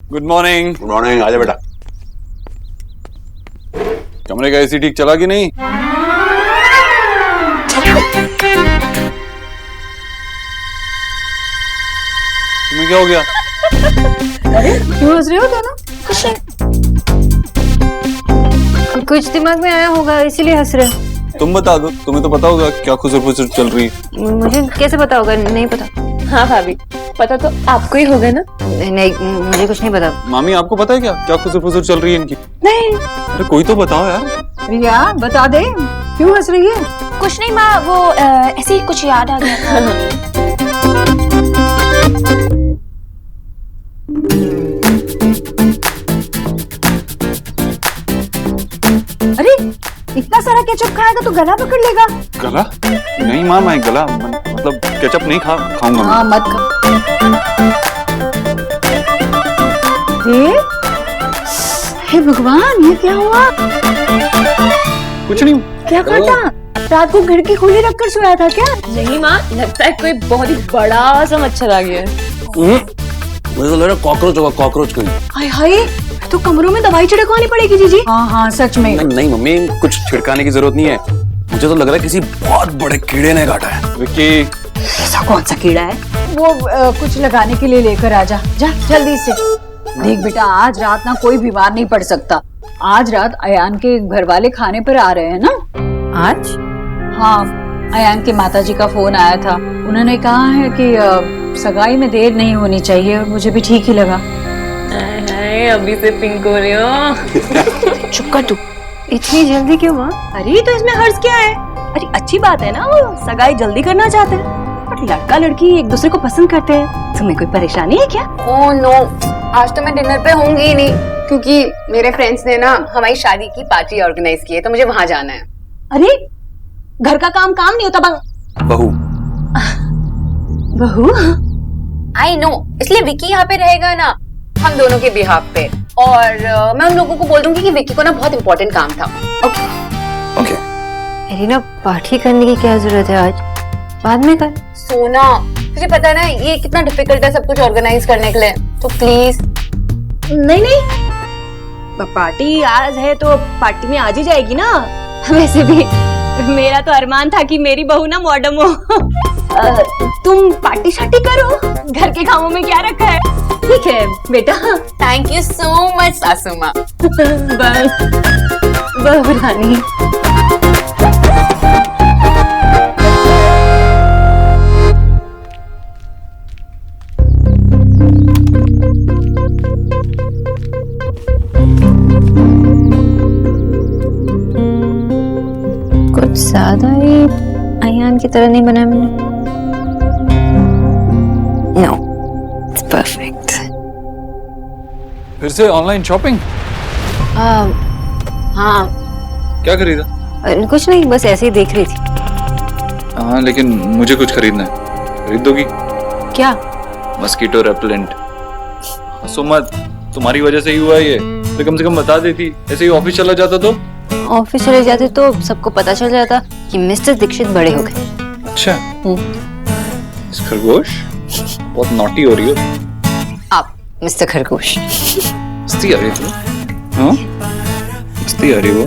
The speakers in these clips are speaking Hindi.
Good morning. Good morning. आजा बेटा। कमरे का एसी ठीक चला कि नहीं? तुम्हें क्या हो गया? अरे क्यों हंस रहे हो दोनों? कुछ नहीं, कुछ दिमाग में आया होगा इसीलिए हंस रहे हो। तुम बता दो, तुम्हें तो पता होगा क्या खुसर फुसर चल रही है। मुझे कैसे पता होगा? नहीं पता। हाँ भाभी, पता तो आपको ही होगा ना। नहीं, मुझे कुछ नहीं पता। मामी आपको पता है क्या खुसर फुसर चल रही है इनकी? नहीं। अरे कोई तो बताओ यार। रिया बता दे, क्यों हंस रही है? कुछ नहीं माँ, वो ऐसे ही कुछ याद आ गया था। अरे इतना सारा केचप खाएगा तो गला पकड़ लेगा। गला? नहीं माँ, मैं गला मतलब केचप नहीं खाऊंगा मैं। हाँ मत खा। हे भगवान, ये क्या हुआ? कुछ नहीं। क्या करता? रात को खिड़की खुली रखकर सोया था क्या? नहीं माँ, लगता है कोई बहुत ही बड़ा सा मच्छर आ गया है। मुझे तो लग रहा है कॉकरोच होगा, कॉकरोच कोई। हाय हाय, तो कमरों में दवाई छिड़कवानी पड़ेगी जीजी। हाँ हाँ सच में। नहीं मम्मी, कुछ छिड़काने की जरूरत नहीं है। मुझे तो लग रहा है किसी बहुत बड़े कीड़े ने काटा है। विक्की, ऐसा कौन सा कीड़ा है? वो कुछ लगाने के लिए लेकर आ जा, जा जल्दी से। देख बेटा, आज रात ना कोई बीमार नहीं पड़ सकता। आज रात अयान के घर वाले खाने पर आ रहे हैं ना। आज? हाँ, अयान के माताजी का फोन आया था। उन्होंने कहा है कि सगाई में देर नहीं होनी चाहिए, और मुझे भी ठीक ही लगा। अभी से पिंक हो रही हो। चुप कर तू। इतनी जल्दी क्यों माँ? अरे तो इसमें हर्ष क्या है? अरे अच्छी बात है ना, वो सगाई जल्दी करना चाहते हैं। पर लड़का लड़की एक दूसरे को पसंद करते हैं। तुम्हें कोई परेशानी है क्या? ओह नो, आज तो मैं डिनर पे होंगी ही नहीं, क्योंकि मेरे फ्रेंड्स ने ना हमारी शादी की पार्टी ऑर्गेनाइज की है, तो मुझे वहां जाना है। अरे घर का काम नहीं होता बहू। बहू? आई नो, इसलिए विकी यहाँ पे रहेगा ना, हम दोनों के बिहाफ पे। और मैं उन लोगों को बोल दूंगी कि विकी को ना बहुत इंपॉर्टेंट काम था। Okay okay. एरिना, पार्टी करने की क्या जरूरत है आज? बाद में कर। सोना, तुझे पता है ना ये कितना डिफिकल्ट है सब कुछ ऑर्गेनाइज करने के लिए, तो प्लीज। नहीं, पार्टी आज है तो पार्टी में आज ही जाएगी ना। वैसे भी मेरा तो अरमान था कि मेरी बहू ना मॉडर्न हो। तुम पार्टी शार्टी करो, घर के कामों में क्या रखा है। ठीक है बेटा। थैंक यू सो मच सासू माँ। बहू रानी। कुछ ज्यादा ही अयान की तरह नहीं बना मैंने। No, it's perfect. फिर से ऑनलाइन शॉपिंग? हाँ, क्या खरीदा? कुछ नहीं, बस ऐसे ही देख रही थी। हाँ लेकिन मुझे कुछ खरीदना है। खरीद दोगी? क्या? Mosquito repellent. हंसो मत, तुम्हारी वजह से ही हुआ ये। तो कम से कम बता देती, ऐसे ही ऑफिस चला जाता तो। ऑफिस चले जाते तो सबको पता चल जाता कि मिस्टर दीक्षित बड़े हो गए। अच्छा, इस खरगोश बहुत नॉटी हो रही हो आप मिस्टर खरगोश। मस्ती आ रही थी। हाँ मस्ती आ रही वो।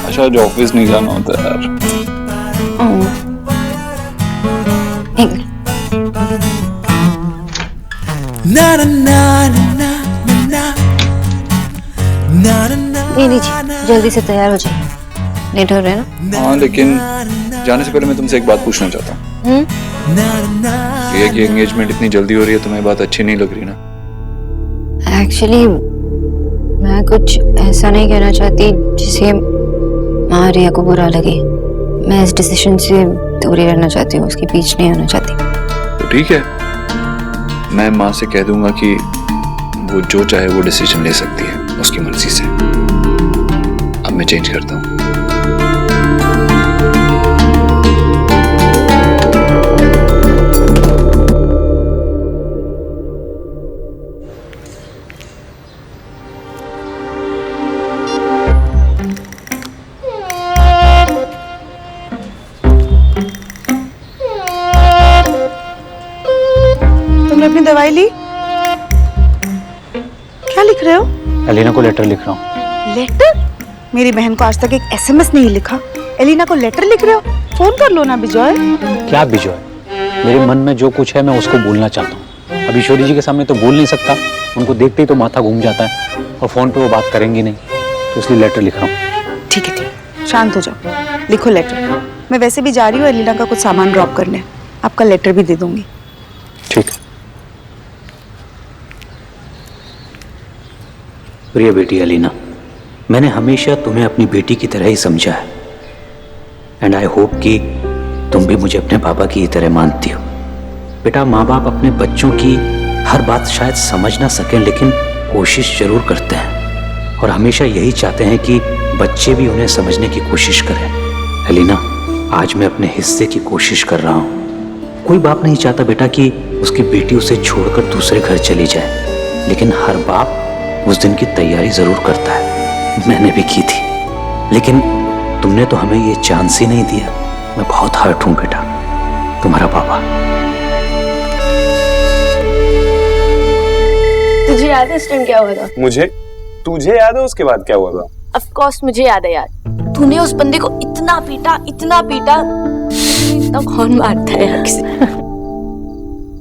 अच्छा, आज ऑफिस नहीं जाना होता है यार। ये लीजिए, जल्दी से तैयार हो जाइए, लेट हो रहे हैं ना। हाँ लेकिन जाने से पहले मैं तुमसे एक बात पूछना चाहता हूँ। ये कि एंगेजमेंट इतनी जल्दी हो रही है, तुम्हें बात अच्छी नहीं लग रही ना? एक्चुअली मैं कुछ ऐसा नहीं कहना चाहती जिससे माँ रिया को बुरा लगे। मैं इस डिसीजन से दूरी रहना चाहती हूँ, उसके बीच नहीं होना चाहती। तो ठीक है, मैं माँ से कह दूंगा कि वो जो चाहे वो डिसीजन ले सकती है उसकी मर्जी से। अब मैं चेंज करता हूँ। तुमने अपनी दवाई ली? क्या लिख रहे हो? एलिना को लेटर लिख रहा हूँ। लेटर? मेरी बहन को आज तक एक एसएमएस नहीं लिखा, एलिना को लेटर लिख रहे हो? फोन कर लो ना बिजॉय। क्या बिजॉय? मेरे मन में जो कुछ है मैं उसको बोलना चाहता हूँ। अब ईश्वरी जी के सामने तो बोल नहीं सकता, उनको देखते ही तो माथा घूम जाता है और फोन पे वो बात करेंगी नहीं, तो इसलिए लेटर लिख रहा हूँ। ठीक है, शांत हो जाओ, लिखो लेटर। मैं वैसे भी जा रही हूँ एलिना का कुछ सामान ड्रॉप करने, आपका लेटर भी दे दूंगी। ठीक है। प्रिय बेटी एलिना, मैंने हमेशा तुम्हें अपनी बेटी की तरह ही समझा है एंड आई होप कि तुम भी मुझे अपने पापा की ही तरह मानती हो। बेटा, माँ बाप अपने बच्चों की हर बात शायद समझ ना सकें, लेकिन कोशिश जरूर करते हैं और हमेशा यही चाहते हैं कि बच्चे भी उन्हें समझने की कोशिश करें। एलिना, आज मैं अपने हिस्से की कोशिश कर रहा हूँ। कोई बाप नहीं चाहता बेटा कि उसकी बेटी उसे छोड़कर दूसरे घर चली जाए, लेकिन हर बाप उस दिन की तैयारी जरूर करता है। मैंने भी की थी, लेकिन तुमने तो हमें ये चांस ही नहीं दिया। मैं बहुत हर्ट हूं बेटा, तुम्हारा पापा। तुझे याद है इस टाइम क्या हुआ था? मुझे? तुझे याद है उसके बाद क्या हुआ था? ऑफ कोर्स मुझे याद है यार। तूने उस बंदे को इतना पीटा, इतना कौन मारता है यार किसी।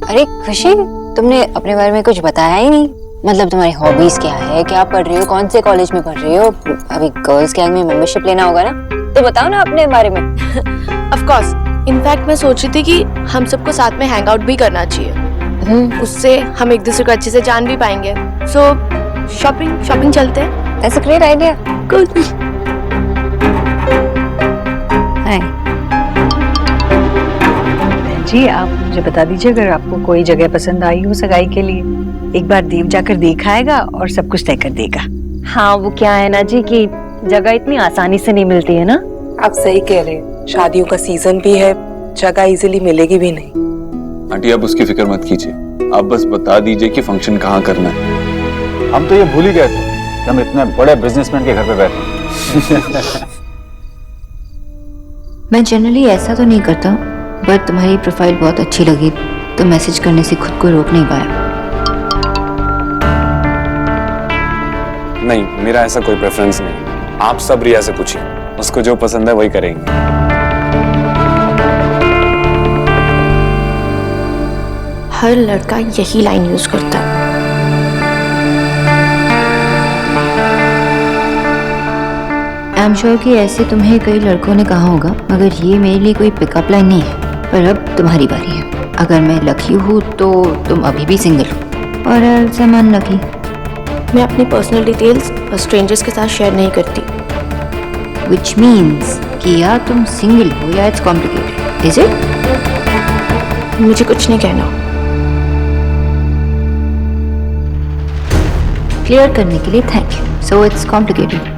अरे खुशी, तुमने अपने बारे में कुछ बताया ही नहीं। मतलब तुम्हारी हॉबीज क्या है, क्या पढ़ रही हो, कौन से कॉलेज में पढ़ रही हो? अभी गर्ल्स गैंग में मेंबरशिप लेना होगा ना, तो बताओ ना अपने बारे में। ऑफ कोर्स, इनफैक्ट मैं सोच रही थी कि हम सबको साथ में हैंग आउट भी करना चाहिए। उससे हम एक दूसरे को अच्छे से जान भी पाएंगे। सो शॉपिंग चलते हैं। That's a great idea. Good. Hi. जी, आप मुझे बता दीजिए अगर आपको कोई जगह पसंद आई हो सगाई के लिए। एक बार देव जाकर देख आएगा और सब कुछ तय कर देगा। हाँ, वो क्या है ना जी कि जगह इतनी आसानी से नहीं मिलती है ना। आप सही कह रहे हैं, शादियों का सीजन भी है, जगह इजीली मिलेगी भी नहीं। आंटी, आप उसकी फिक्र मत कीजिए, आप बस बता दीजिए कि फंक्शन कहाँ करना है। हम तो ये भूल ही गए थे कि हम इतने बड़े बिजनेसमैन के घर पे बैठे। मैं जनरली ऐसा तो नहीं करता, बट तुम्हारी प्रोफाइल बहुत अच्छी लगी तो मैसेज करने से खुद को रोक नहीं पाया। नहीं, मेरा ऐसा कोई प्रेफरेंस नहीं। आप सब रिया से पूछिए, उसको जो पसंद है वही करेंगे। हर लड़का यही लाइन यूज करता है। आई एम श्योर कि ऐसे तुम्हें कई लड़कों ने कहा होगा, मगर ये मेरे लिए कोई पिकअप लाइन नहीं है। पर अब तुम्हारी बारी है। अगर मैं लकी हूँ तो तुम अभी भी सिंगल हो, और समान लकी। मैं अपनी पर्सनल डिटेल्स स्ट्रेंजर्स के साथ शेयर नहीं करती। Which means कि या तुम सिंगल हो या इट्स कॉम्प्लिकेटेड, इज इट? मुझे कुछ नहीं कहना। क्लियर करने के लिए thank you. So it's complicated.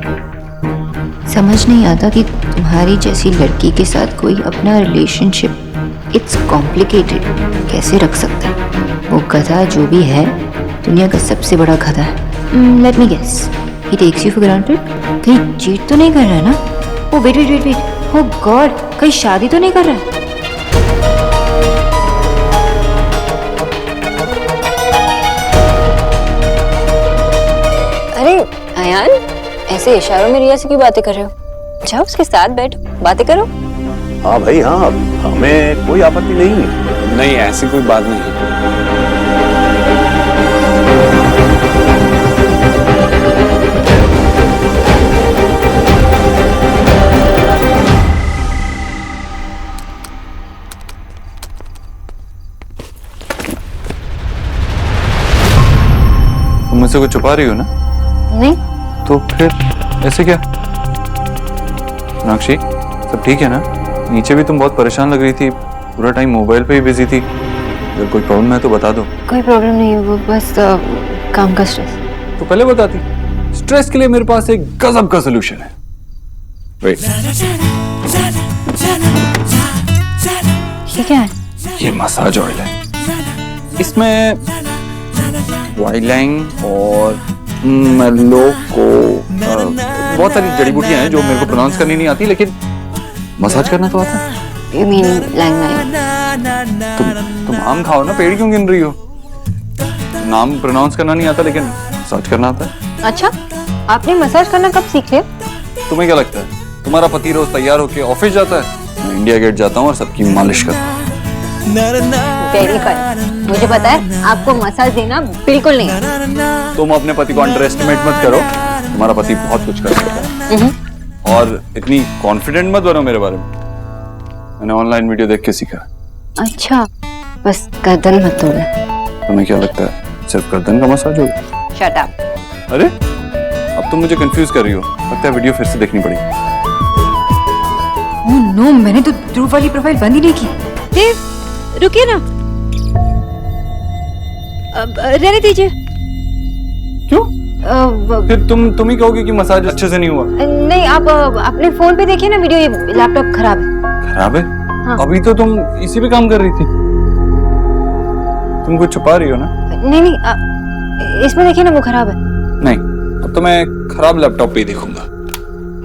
समझ नहीं आता कि तुम्हारी जैसी लड़की के साथ कोई अपना रिलेशनशिप इट्स कॉम्प्लिकेटेड कैसे रख सकता है। वो गधा जो भी है दुनिया का सबसे बड़ा गधा है। Let me guess, he takes you for granted. कहीं चीट तो नहीं कर रहा है ना? Oh wait wait wait wait, oh god, कहीं शादी तो नहीं कर रहा है? अरे अयान, ऐसे इशारों में रिया से क्यों बातें कर रहे हो? जाओ उसके साथ बैठो, बातें करो। हाँ भाई हाँ, हमें कोई आपत्ति नहीं है। नहीं, ऐसी कोई बात नहीं। तुम मुझसे कुछ छुपा रही हो ना? नहीं। तो फिर ऐसे क्या? मीनाक्षी, सब ठीक है ना? नीचे भी तुम बहुत परेशान लग रही थी, पूरा टाइम मोबाइल पे ही बिजी थी। अगर कोई प्रॉब्लम है तो बता दो। कोई प्रॉब्लम नहीं है, वो बस काम का स्ट्रेस। तो पहले बताती। स्ट्रेस के लिए मेरे पास एक गजब का सलूशन है। वेट, ये क्या है? ये मसाज ऑयल है। इसमें वाइलैंग और लोको बहुत सारी जड़ी बूटियां हैं जो मेरे को प्रोनाउंस करनी नहीं आती, लेकिन मसाज करना तो आता है। You mean लैंग? तुम आम खाओ ना, पेड़ क्यों गिन रही हो? नाम प्रोनाउंस करना नहीं आता, लेकिन मसाज करना आता है। अच्छा, आपने मसाज करना कब सीख लिया? तुम्हें क्या लगता है तुम्हारा पति रोज तैयार होके ऑफिस जाता है? मैं इंडिया गेट जाता हूँ और सबकी मालिश करता हूँ। Very good. मुझे पता है आपको मसाज देना बिल्कुल नहीं। तुम अपने पति को अंडर एस्टिमेट मत करो, तुम्हारा पति बहुत कुछ कर सकता है। और इतनी कॉन्फिडेंट मत बनो मेरे बारे में, मैंने ऑनलाइन वीडियो देख के सीखा। अच्छा, बस गर्दन मत तोड़ना। तुम्हें क्या लगता है सिर्फ गर्दन का मसाज होगा? Shut up. अरे अब तुम मुझे कंफ्यूज कर रही हो, लगता है वीडियो फिर से देखनी पड़ेगी। ओह नो, मैंने तो ध्रुव वाली प्रोफाइल बंद ही नहीं की। देव, रुकिए ना, रहने दीजिए। क्यों? फिर तुम ही कहोगे कि मसाज अच्छे से नहीं हुआ। नहीं, आप अपने फोन पे देखिए ना वीडियो, ये लैपटॉप खराब है। खराब है? हाँ। अभी तो तुम इसी पे काम कर रही थी। तुम कुछ छुपा रही हो ना? नहीं, इसमें देखिए ना, वो खराब है। नहीं, अब तो मैं खराब लैपटॉप पे ही देखूंगा।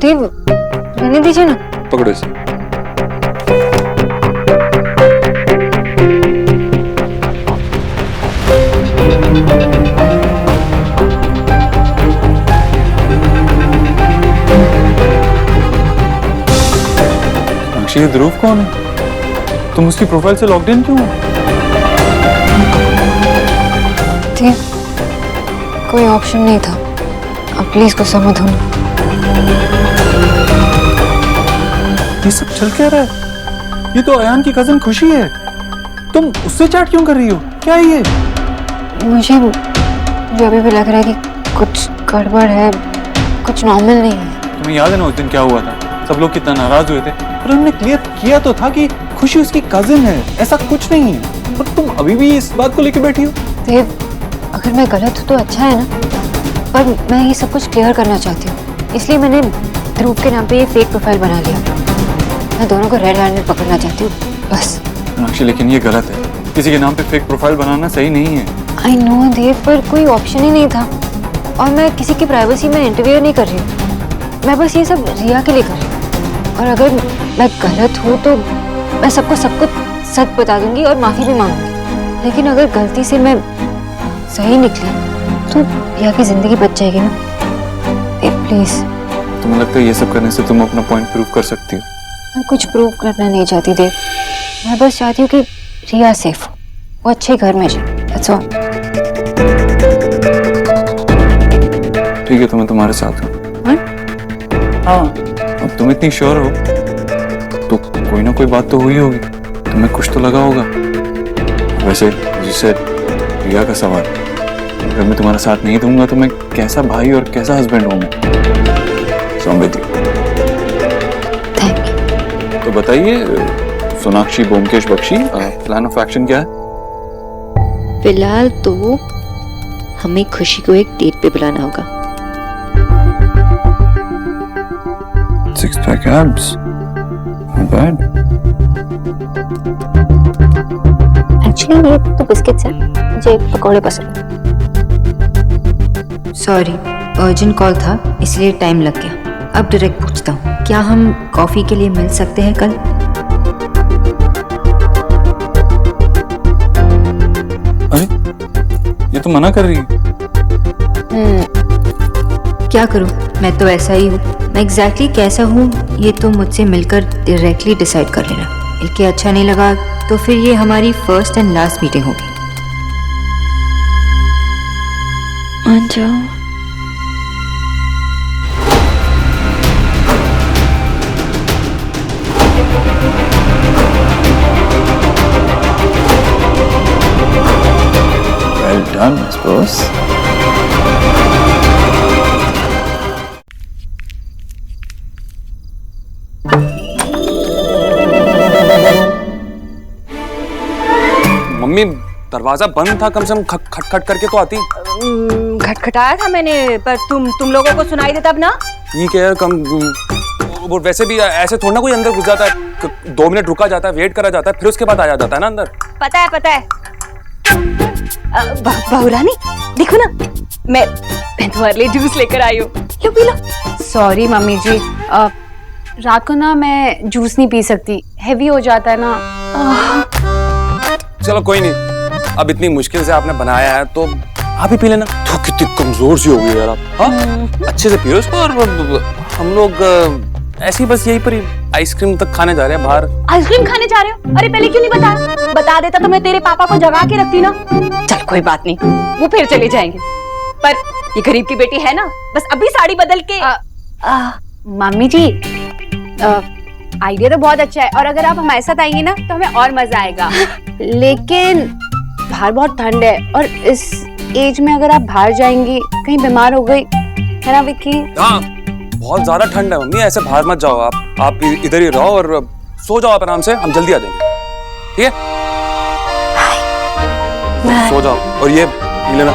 देव, रहने दीजिए ना। पकड़ो इसे। ये ध्रुव कौन है? तुम उसकी प्रोफाइल से लॉग्ड इन क्यों हो? कोई ऑप्शन नहीं था। अब प्लीज गुस्सा मत होना। ये सब चल क्या रहा है? ये तो अयान की कजन खुशी है, तुम उससे चैट क्यों कर रही हो? क्या है ये? मुझे अभी भी लग रहा है कि कुछ गड़बड़ है, कुछ नॉर्मल नहीं है। तुम्हें याद है ना उस दिन क्या हुआ था? सब लोग कितना नाराज हुए थे, पर हमने क्लियर किया तो था कि खुशी उसकी कजिन है, ऐसा कुछ नहीं है। पर तुम अभी भी इस बात को लेकर बैठी हो। देव, अगर मैं गलत हूँ तो अच्छा है ना, पर मैं ये सब कुछ क्लियर करना चाहती हूँ, इसलिए मैंने ध्रुव के नाम पे ये फेक प्रोफाइल बना लिया। मैं दोनों को रेड हैंडेड पकड़ना चाहती हूँ, बस। मीनाक्षी, लेकिन ये गलत है, किसी के नाम पे फेक प्रोफाइल बनाना सही नहीं है। आई नो देव, पर कोई ऑप्शन ही नहीं था, और मैं किसी की प्राइवेसी में इंटरव्यू नहीं कर रही हूँ। मैं बस ये सब रिया के लिए कर रही हूँ, और अगर मैं गलत हूँ तो मैं सबको सच बता दूंगी और माफी भी मांगूंगी। लेकिन अगर गलती से मैं सही निकली तो रिया की जिंदगी बच जाएगी ना। प्लीज। तुम्हें लगता है ये सब करने से तुम अपना पॉइंट प्रूव कर सकती हो? मैं कुछ प्रूव करना नहीं चाहती देव, मैं बस चाहती हूँ कि रिया सेफ हो, वो अच्छे घर में जाए। That's all। ठीक है, तो मैं तुम्हारे साथ हूँ। हाँ, अब तुम इतनी श्योर हो तो कोई ना कोई बात तो हुई होगी, तुम्हें कुछ तो लगा होगा। वैसे जिसे रिया का सवाल, अगर मैं तुम्हारा साथ नहीं दूंगा तो मैं कैसा भाई और कैसा हस्बैंड हूँ मैं? Thank you. तो बताइए Sonakshi Byomkesh Bakshi, plan of action क्या है? फिलहाल तो हमें खुशी को एक डेट पे बुलाना होगा। Six pack abs, not bad. Actually ये तो बिस्किट्स हैं, मुझे पकौड़े पसंद हैं। सॉरी, अर्जेंट कॉल था इसलिए टाइम लग गया। अब डायरेक्ट पूछता हूँ, क्या हम कॉफी के लिए मिल सकते हैं कल? अरे ये तो मना कर रही है। क्या करूँ, मैं तो ऐसा ही हूँ। मैं एग्जैक्टली कैसा हूँ ये तो मुझसे मिलकर डायरेक्टली डिसाइड कर लेना। मिलके अच्छा नहीं लगा तो फिर ये हमारी फर्स्ट एंड लास्ट मीटिंग होगी। मान जाओ। Well done, I suppose. Mummy, दरवाजा बंद था, कम से कम खटखट करके तो आती। खटखटाया था मैंने, पर तुम लोगों को सुनाई देता अब ना। ये क्या यार, कम वो वैसे भी ऐसे थोड़ा ना कोई अंदर घुस जाता है। 2 मिनट रुका जाता है, वेट करा जाता है, फिर उसके बाद आ जाता है ना अंदर। पता है। बहुरानी, देखो ना, मैं तुम्हारे लिए जूस लेकर आई हूँ, लो पी लो। सॉरी मम्मी जी, रात को ना मैं जूस नहीं पी सकती, हैवी हो जाता है ना। चलो कोई नहीं, अब इतनी मुश्किल से आपने बनाया है तो आप ही पी लेना। तो कितनी कमजोर सी हो गई यार आप। हाँ अच्छे से पियो इसको। और हम लोग ऐसे ही बस यहीं पर ही आइसक्रीम तक खाने जा रहे हैं बाहर। आइसक्रीम खाने जा रहे हो? अरे पहले क्यों नहीं बताया? बता देता तो मैं तेरे पापा को जगा के रखती ना। चल कोई बात नहीं, वो फिर चले जाएंगे। पर ये गरीब की बेटी है ना, बस अभी साड़ी बदल के। मम्मी जी आइडिया तो बहुत अच्छा है, और अगर आप हमारे साथ आएंगे ना तो हमें और मजा आएगा। लेकिन बाहर बहुत ठंड है, और इस एज में अगर आप बाहर जाएंगी कहीं बीमार हो गई है ना विक्की? हाँ बहुत ज्यादा ठंड है मम्मी, ऐसे बाहर मत जाओ। आप इधर ही रहो और सो जाओ आप आराम से, हम जल्दी आ जाएंगे। ठीक है सो जाओ। और ये पी लेना।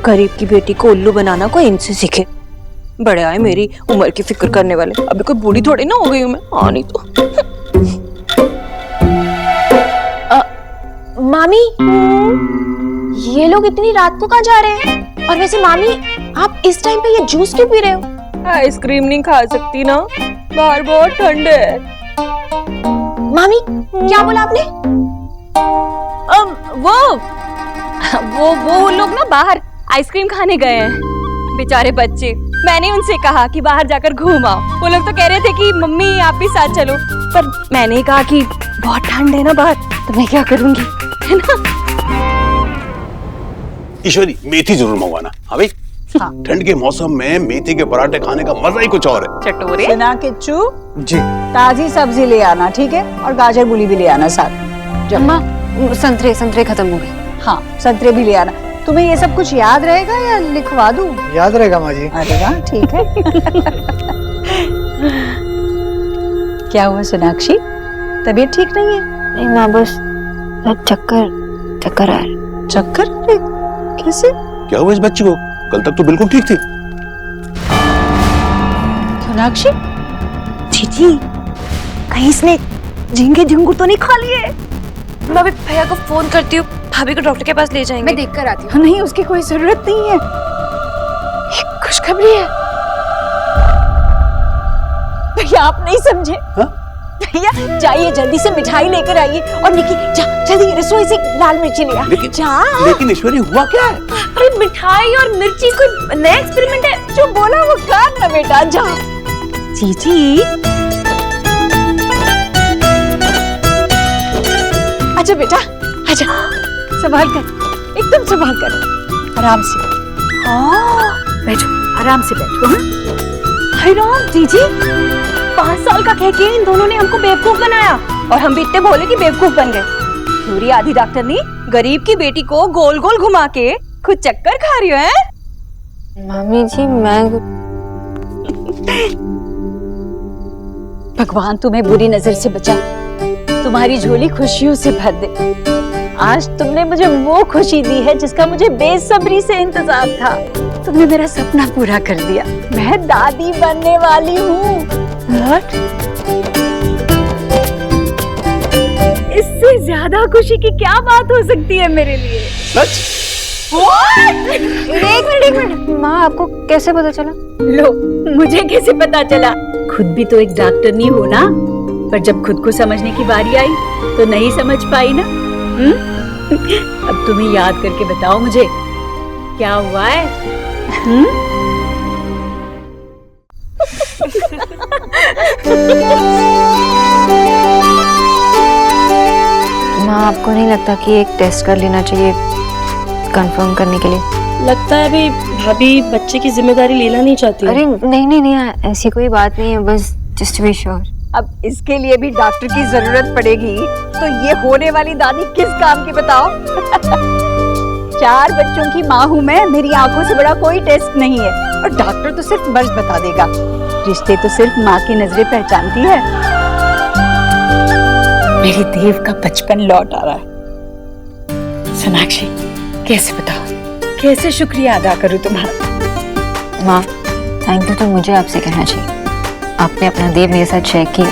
गरीब की बेटी को उल्लू बनाना कोई इनसे सीखे। बड़े आए मेरी उम्र की फिक्र करने वाले। अभी कोई बूढ़ी थोड़ी ना हो गई हूं मैं। हाँ नहीं तो। मामी ये लोग इतनी रात को कहाँ जा रहे हैं? और वैसे मामी आप इस टाइम पे ये जूस क्यों पी रहे हो? आइसक्रीम नहीं खा सकती ना, बाहर बहुत ठंड है। मामी क्या बोला आपने? वो लोग ना बाहर आइसक्रीम खाने गए हैं, बेचारे बच्चे। मैंने उनसे कहा कि बाहर जाकर घूम आओ। वो लोग तो कह रहे थे कि मम्मी आप भी साथ चलो, पर मैंने कहा कि बहुत ठंड है ना बाहर, तो मैं क्या करूंगी, है ना। ईश्वरी मेथी जरूर मंगवाना। हाँ भाई ठंड के मौसम में मेथी के पराठे खाने का मजा ही कुछ और है। चटोरे सुना किच्चू जी ताजी सब्जी ले आना, ठीक है? और गाजर मूली भी ले आना साथ। अम्मा संतरे खत्म हो गए। हाँ संतरे भी ले आना। तुम्हें ये सब कुछ याद रहेगा या लिखवा दूं? याद रहेगा माँ जी। अरे वाह ठीक है। क्या हुआ सोनाक्षी, तबीयत ठीक नहीं है? नहीं माँ बस चक्कर आ रहा। चक्कर? अरे कैसे? क्या हुआ इस बच्ची को? कल तक तो बिल्कुल ठीक थी। सोनाक्षी जीजी कहीं इसने झींगे झिंगुर तो नहीं खा लिए? मैं अभी भैया को फोन करती हूँ, भाभी को डॉक्टर के पास ले जाएंगे। मैं देख कर आती हूँ। नहीं उसकी कोई जरूरत नहीं है, खुशखबरी है। भैया आप नहीं समझे। भैया जाइए जल्दी से मिठाई लेकर आइए। और निकी जा जल्दी रसोई से लाल मिर्ची ले आ। लेकिन ईश्वरी हुआ क्या है? अरे मिठाई और मिर्ची कोई नया एक्सपेरिमेंट है। जो बोला वो कर ना बेटा, जा। जीजी अच्छा बेटा आजा, संभाल कर, एकदम संभाल कर, आराम से। बैठो आराम से बैठो। हाय राम जीजी, 5 साल का कह के इन दोनों ने हमको बेवकूफ बनाया, और हम भी इतने भोले की बेवकूफ बन गए। पूरी आधी डॉक्टरनी गरीब की बेटी को गोल गोल घुमा के खुद चक्कर खा रही है। मामी जी मैं भगवान तुम्हें बुरी नजर से बचा, तुम्हारी झोली खुशियों से भर दे। आज तुमने मुझे वो खुशी दी है जिसका मुझे बेसब्री से इंतजार था। तुमने मेरा सपना पूरा कर दिया, मैं दादी बनने वाली हूँ। इससे ज्यादा खुशी की क्या बात हो सकती है मेरे लिए? एक मिनट माँ आपको कैसे पता चला? लो मुझे कैसे पता चला? खुद भी तो एक डॉक्टरनी हो ना, पर जब खुद को समझने की बारी आई तो नहीं समझ पाई ना। अब तुम्हें याद करके बताओ मुझे क्या हुआ है? माँ आपको नहीं लगता कि एक टेस्ट कर लेना चाहिए कंफर्म करने के लिए? लगता है अभी भाभी बच्चे की जिम्मेदारी लेना नहीं चाहती। अरे नहीं ऐसी कोई बात नहीं है, बस जस्ट बी श्योर। अब इसके लिए भी डॉक्टर की जरूरत पड़ेगी तो ये होने वाली दादी किस काम की बताओ? 4 बच्चों की माँ हूँ मैं, मेरी आंखों से बड़ा कोई टेस्ट नहीं है। और डॉक्टर तो सिर्फ मर्ज बता देगा, रिश्ते तो सिर्फ माँ की नजरें पहचानती है। मेरे देव का बचपन लौट आ रहा है। सोनाक्षी कैसे बताओ, कैसे शुक्रिया अदा करूँ तुम्हारा? माँ थैंक यू तो मुझे आपसे कहना चाहिए, आपने अपना देव मेरे साथ शेयर किया।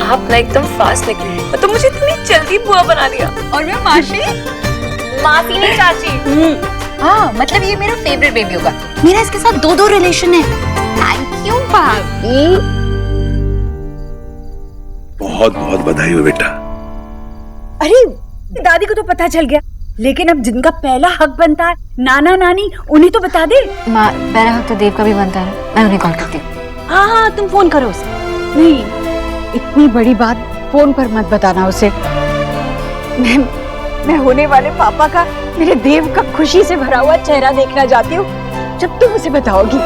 आप ना एकदम फास्ट निकली, तो मुझे इतनी जल्दी बुआ बना लिया। और मैं मासी? मासी नहीं चाची। हाँ मतलब ये मेरा फेवरेट बेबी होगा। मेरा इसके साथ 2 रिलेशन है। थैंक यू भाभी। बहुत बहुत बधाई हो बेटा। अरे दादी को तो पता चल गया, लेकिन अब जिनका पहला हक बनता है नाना नानी, उन्हें तो बता दे। माँ पहला हक तो देव का भी बनता है, मैं उन्हें कॉल करती हूँ। हाँ तुम फोन करो उसे। नहीं, इतनी बड़ी बात फोन पर मत बताना उसे। मैं होने वाले पापा का, मेरे देव का खुशी से भरा हुआ चेहरा देखना चाहती हूँ जब तुम उसे बताओगी।